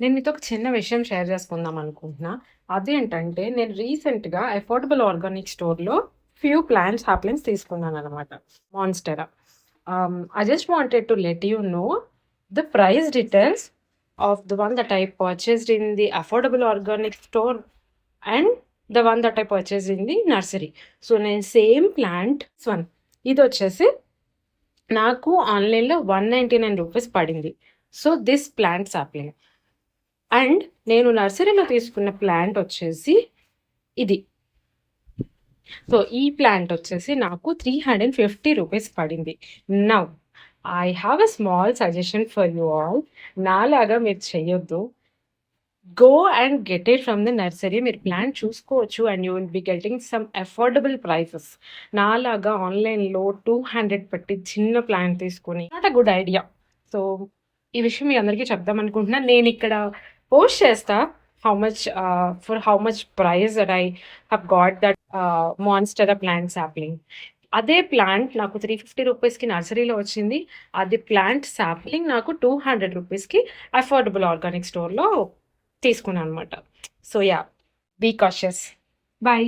నేను మీతో ఒక చిన్న విషయం షేర్ చేసుకుందాం అనుకుంటున్నా. అదేంటంటే నేను రీసెంట్‌గా అఫోర్డబుల్ ఆర్గానిక్ స్టోర్‌లో ఫ్యూ ప్లాంట్స్, సాప్లింగ్స్ తీసుకున్నాననమాట. Monstera. I just wanted to let you know the price details of the one that I purchased in the affordable organic store and the one that I purchased in the nursery. So నేను same plant one ఇదొచ్చేసి నాకు ఆన్‌లైన్‌లో ₹199 పడింది. So this plant sapling. And నేను నర్సరీలో తీసుకున్న plant వచ్చేసి ఇది. So ఈ ప్లాంట్ వచ్చేసి నాకు ₹350 పడింది. Now I have a small suggestion for you all. నాలాగా మీరు చెయ్యొద్దు. Go and get it from the nursery. మీరు ప్లాంట్ చూసుకోవచ్చు and you will be getting some affordable prices. నాలాగా ఆన్లైన్లో 200 పెట్టి చిన్న ప్లాంట్ తీసుకొని not a good idea. So ఈ విషయం మీ అందరికీ చెప్దాం అనుకుంటున్నా. నేను ఇక్కడ పోస్ట్ చేస్తా how much price that I have got that monstera plant sapling. అదే ప్లాంట్ నాకు ₹350కి నర్సరీలో వచ్చింది. అది ప్లాంట్ సాప్లింగ్ నాకు ₹200కి అఫోర్డబుల్ ఆర్గానిక్ స్టోర్లో తీసుకున్నాను అనమాట. So yeah, be cautious. Bye.